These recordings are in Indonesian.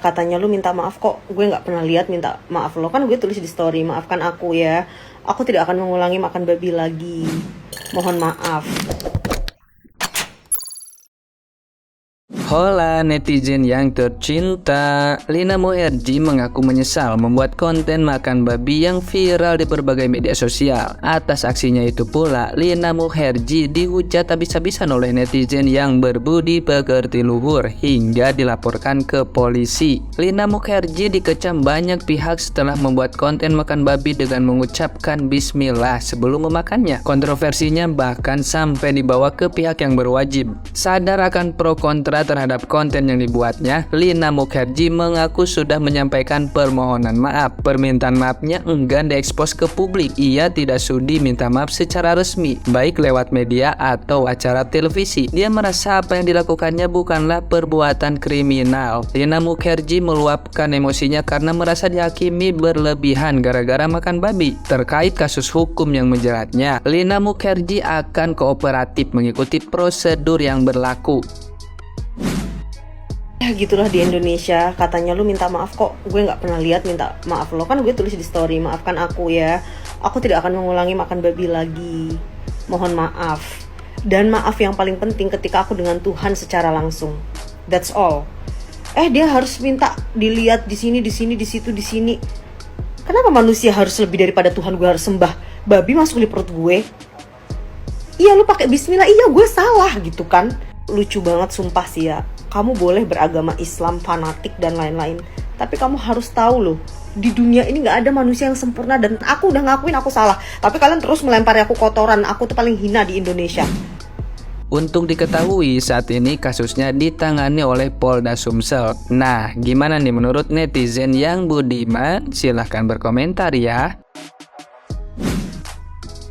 katanya lu minta maaf, kok gue nggak pernah lihat minta maaf lo. Kan gue tulis di story, maafkan aku ya, aku tidak akan mengulangi makan babi lagi, mohon maaf. Hola netizen yang tercinta, Lina Muherji mengaku menyesal membuat konten makan babi yang viral di berbagai media sosial. Atas aksinya itu pula, Lina Muherji dihujat habis-habisan oleh netizen yang berbudi pekerti luhur hingga dilaporkan ke polisi. Lina Muherji dikecam banyak pihak setelah membuat konten makan babi dengan mengucapkan bismillah sebelum memakannya. Kontroversinya bahkan sampai dibawa ke pihak yang berwajib. Sadar akan pro kontra terhadap konten yang dibuatnya, Lina Muherji mengaku sudah menyampaikan permohonan maaf. Permintaan maafnya enggan diekspos ke publik. Ia tidak sudi minta maaf secara resmi, baik lewat media atau acara televisi. Dia merasa apa yang dilakukannya bukanlah perbuatan kriminal. Lina Muherji meluapkan emosinya karena merasa dihakimi berlebihan gara-gara makan babi. Terkait kasus hukum yang menjeratnya, Lina Muherji akan kooperatif mengikuti prosedur yang berlaku. Ya gitulah di Indonesia, katanya lu minta maaf, kok gue nggak pernah lihat minta maaf lo. Kan gue tulis di story, maafkan aku ya, aku tidak akan mengulangi makan babi lagi, mohon maaf. Dan maaf yang paling penting ketika aku dengan Tuhan secara langsung, that's all. Dia harus minta dilihat di sini, di sini, di situ, di sini. Kenapa manusia harus lebih daripada Tuhan? Gue harus sembah babi masuk di perut gue? Iya, lu pakai bismillah, iya gue salah gitu kan. Lucu banget sumpah sih ya. Kamu boleh beragama Islam, fanatik dan lain-lain, tapi kamu harus tahu loh, di dunia ini gak ada manusia yang sempurna. Dan aku udah ngakuin aku salah, tapi kalian terus melempari aku kotoran. Aku tuh paling hina di Indonesia. Untuk diketahui, saat ini kasusnya ditangani oleh Polda Sumsel. Nah, gimana nih menurut netizen yang budiman? Silahkan berkomentar ya.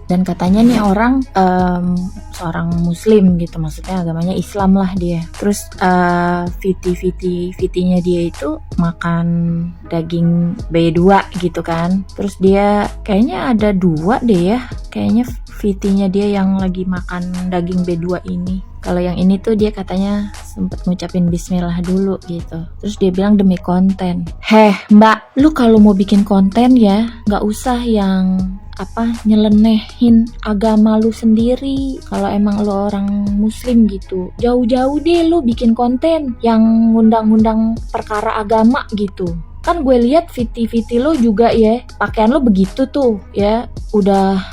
Dan katanya nih orang seorang muslim gitu, maksudnya agamanya Islam lah dia. Terus VT-nya dia itu makan daging B2 gitu kan. Terus dia kayaknya ada 2 deh ya, kayaknya VT-nya dia yang lagi makan daging B2 ini. Kalau yang ini tuh dia katanya sempet ngucapin bismillah dulu gitu. Terus dia bilang demi konten. Mbak, lu kalau mau bikin konten ya gak usah yang nyelenehin agama lu sendiri. Kalau emang lu orang muslim gitu, jauh-jauh deh lu bikin konten yang ngundang-ngundang perkara agama gitu. Kan gue lihat VT lu juga ya, pakaian lu begitu tuh ya, udah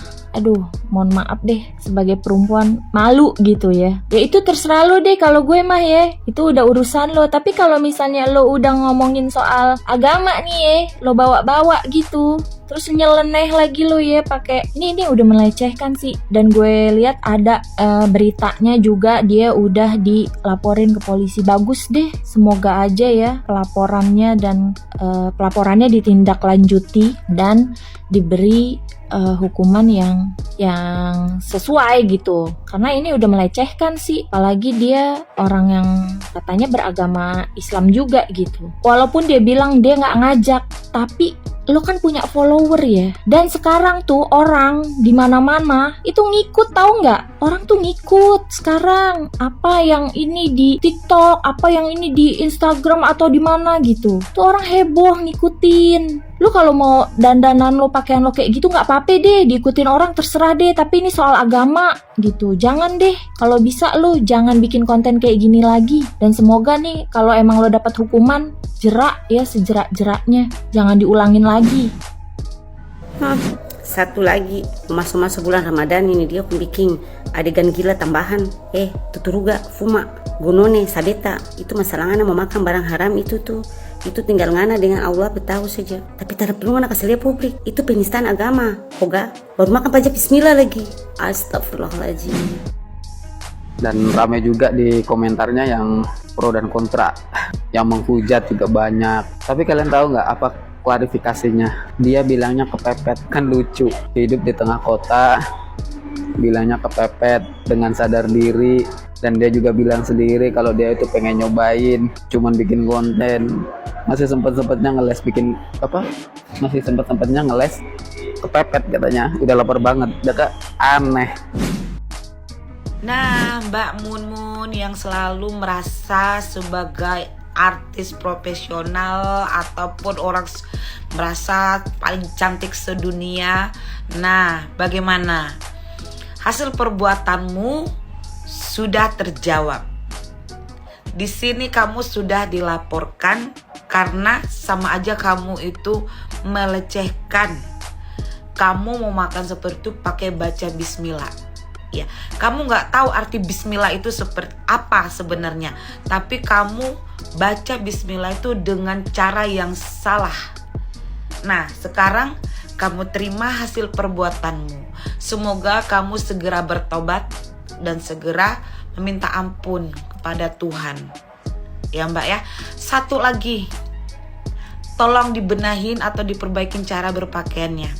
mohon maaf deh, sebagai perempuan malu gitu ya. Ya itu terserah lo deh, kalau gue mah ya, itu udah urusan lo. Tapi kalau misalnya lo udah ngomongin soal agama nih ya, lo bawa-bawa gitu, terus nyeleneh lagi lo ya pakai ini udah melecehkan sih. Dan gue lihat ada beritanya juga, dia udah dilaporin ke polisi. Bagus deh, semoga aja ya pelaporannya dan pelaporannya ditindaklanjuti dan diberi hukuman yang sesuai gitu, karena ini udah melecehkan sih. Apalagi dia orang yang katanya beragama Islam juga gitu. Walaupun dia bilang dia nggak ngajak, tapi lo kan punya follower ya. Dan sekarang tuh orang di mana-mana itu ngikut, tahu nggak? Orang tuh ngikut sekarang. Apa yang ini di TikTok, apa yang ini di Instagram atau di mana gitu. Tuh orang heboh ngikutin. Lu kalau mau dandanan lo, pakaian lo kayak gitu nggak apa-apa deh, diikutin orang terserah deh. Tapi ini soal agama gitu, jangan deh. Kalau bisa lo jangan bikin konten kayak gini lagi. Dan semoga nih kalau emang lo dapat hukuman, jerak ya sejerak-jeraknya, jangan diulangin lagi. Satu lagi, masuk bulan Ramadan ini dia bikin adegan gila tambahan. Tuturuga, fuma, gonone, sabeta. Itu masalahnya mau makan barang haram itu tinggal ngana dengan Allah bertahu saja. Tapi tak perlu ngana kasih lihat publik. Itu penistaan agama. Hoga, baru makan pajak bismillah lagi. Astagfirullahaladzim. Dan ramai juga di komentarnya yang pro dan kontra, yang menghujat juga banyak. Tapi kalian tahu nggak apa klarifikasinya? Dia bilangnya kepepet. Kan lucu, hidup di tengah kota bilangnya kepepet dengan sadar diri. Dan dia juga bilang sendiri kalau dia itu pengen nyobain, cuman bikin konten. Masih sempet-sempetnya ngeles kepepet katanya. Udah lapar banget, udah aneh. Nah, Mbak Mun yang selalu merasa sebagai artis profesional ataupun orang merasa paling cantik sedunia. Nah, bagaimana? Hasil perbuatanmu sudah terjawab. Di sini kamu sudah dilaporkan karena sama aja kamu itu melecehkan. Kamu mau makan seperti itu pakai baca bismillah. Ya, kamu nggak tahu arti bismillah itu seperti apa sebenarnya. Tapi kamu baca bismillah itu dengan cara yang salah. Nah, sekarang kamu terima hasil perbuatanmu. Semoga kamu segera bertobat dan segera meminta ampun kepada Tuhan. Ya Mbak ya. Satu lagi, tolong dibenahin atau diperbaikin cara berpakaiannya.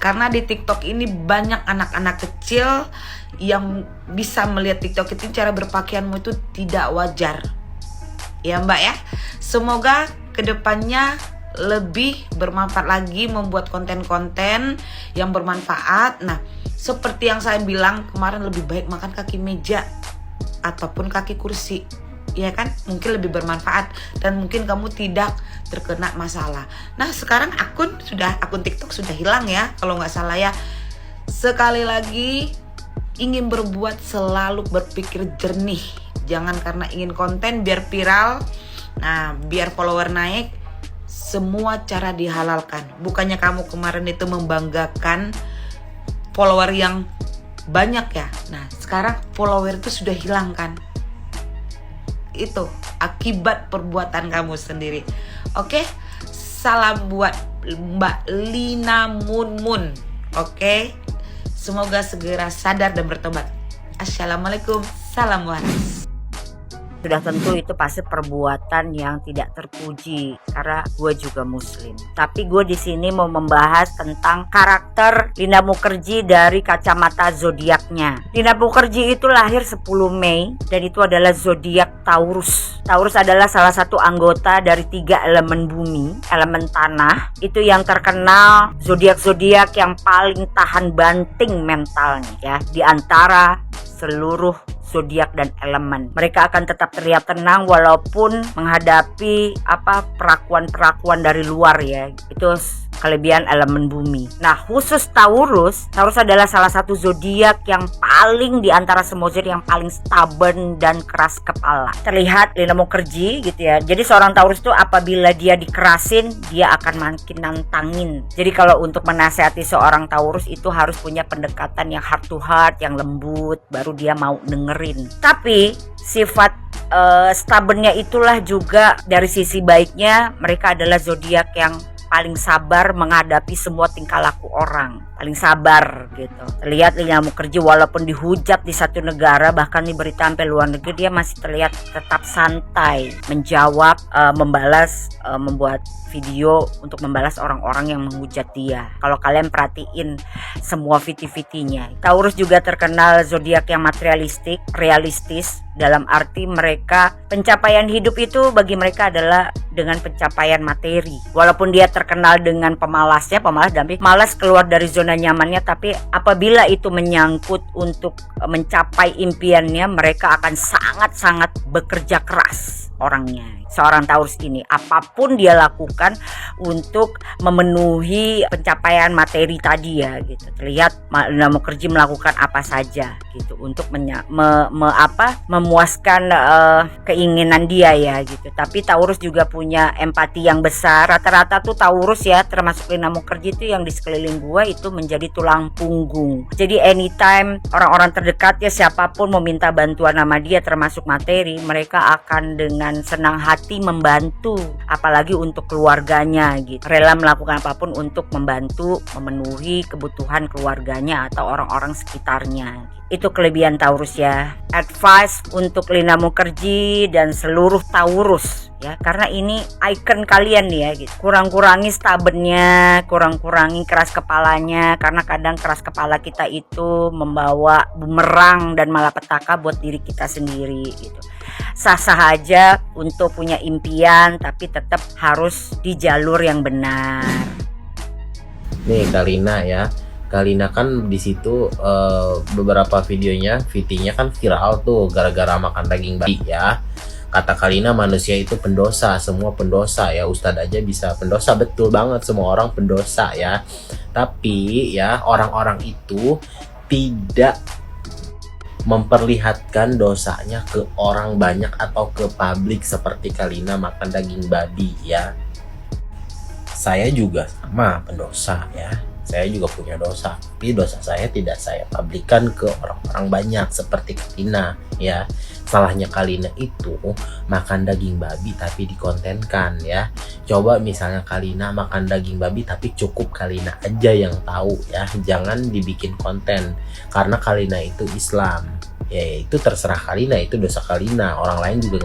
Karena di TikTok ini banyak anak-anak kecil yang bisa melihat TikTok itu cara berpakaianmu itu tidak wajar. Ya Mbak ya. Semoga kedepannya lebih bermanfaat lagi, membuat konten-konten yang bermanfaat. Nah, seperti yang saya bilang kemarin, lebih baik makan kaki meja ataupun kaki kursi, ya kan? Mungkin lebih bermanfaat dan mungkin kamu tidak terkena masalah. Nah, sekarang akun TikTok sudah hilang ya, kalau nggak salah ya. Sekali lagi, ingin berbuat selalu berpikir jernih. Jangan karena ingin konten biar viral, nah biar follower naik, semua cara dihalalkan. Bukannya kamu kemarin itu membanggakan follower yang banyak ya. Nah, sekarang follower itu sudah hilang kan. Itu akibat perbuatan kamu sendiri. Oke, salam buat Mbak Lina Munmun. Oke, semoga segera sadar dan bertobat. Assalamualaikum, salam waras. Sudah tentu itu pasti perbuatan yang tidak terpuji karena gue juga muslim. Tapi gue di sini mau membahas tentang karakter Lina Mukherjee dari kacamata zodiaknya. Lina Mukherjee itu lahir 10 Mei dan itu adalah zodiak Taurus. Taurus adalah salah satu anggota dari 3 elemen bumi, elemen tanah. Itu yang terkenal zodiak-zodiak yang paling tahan banting mentalnya ya, di antara seluruh zodiak dan elemen. Mereka akan tetap terlihat tenang walaupun menghadapi perakuan-perakuan dari luar ya. Itu kelebihan elemen bumi. Nah, khusus Taurus adalah salah satu zodiak yang paling di antara semua zodiak yang paling stubborn dan keras kepala. Terlihat Lina Mukherjee gitu ya. Jadi seorang Taurus itu apabila dia dikerasin, dia akan makin nantangin. Jadi kalau untuk menasihati seorang Taurus itu harus punya pendekatan yang heart to heart, yang lembut, baru dia mau dengerin. Tapi sifat stubbornnya itulah juga dari sisi baiknya, mereka adalah zodiak yang paling sabar menghadapi semua tingkah laku orang, paling sabar gitu. Terlihat Lina Mukherjee walaupun dihujat di satu negara, bahkan di berita sampai luar negeri, dia masih terlihat tetap santai menjawab, membalas, membuat video untuk membalas orang-orang yang menghujat dia. Kalau kalian perhatiin semua viti-vitinya. Taurus juga terkenal zodiak yang materialistik, realistis, dalam arti mereka pencapaian hidup itu bagi mereka adalah dengan pencapaian materi. Walaupun dia terkenal dengan pemalas malas keluar dari zona nyamannya, tapi apabila itu menyangkut untuk mencapai impiannya, mereka akan sangat-sangat bekerja keras orangnya. Seorang Taurus ini apapun dia lakukan untuk memenuhi pencapaian materi tadi ya gitu. Terlihat Lina Mukherjee melakukan apa saja gitu untuk memuaskan keinginan dia ya gitu. Tapi Taurus juga punya empati yang besar. Rata-rata tuh Taurus ya, termasuk Lina Mukherjee itu yang di sekeliling gua itu menjadi tulang punggung. Jadi anytime orang-orang terdekat ya, siapapun meminta bantuan sama dia termasuk materi, mereka akan dengan senang hati membantu, apalagi untuk keluarganya gitu. Rela melakukan apapun untuk membantu memenuhi kebutuhan keluarganya atau orang-orang sekitarnya. Itu kelebihan Taurus ya. Advice untuk Lina Mukherjee dan seluruh Taurus ya, karena ini icon kalian nih ya gitu. Kurang-kurangi stubbornnya, kurang-kurangi keras kepalanya, karena kadang keras kepala kita itu membawa bumerang dan malapetaka buat diri kita sendiri gitu. Sah-sah aja untuk punya impian, tapi tetap harus di jalur yang benar. Nih Kalina ya, Kalina kan di situ beberapa vitinya kan viral tuh gara-gara makan daging babi ya. kata Kalina manusia itu pendosa, semua pendosa ya. Ustadz aja bisa pendosa, betul banget, semua orang pendosa ya. Tapi ya orang-orang itu tidak memperlihatkan dosanya ke orang banyak atau ke publik seperti Kalina makan daging babi ya. Saya juga sama pendosa ya. Saya juga punya dosa, tapi dosa saya tidak saya publikkan ke orang-orang banyak seperti Kalina ya. Salahnya Kalina itu makan daging babi tapi dikontenkan ya. Coba misalnya Kalina makan daging babi tapi cukup Kalina aja yang tahu ya, jangan dibikin konten karena Kalina itu Islam ya. Itu terserah Kalina, itu dosa Kalina, orang lain juga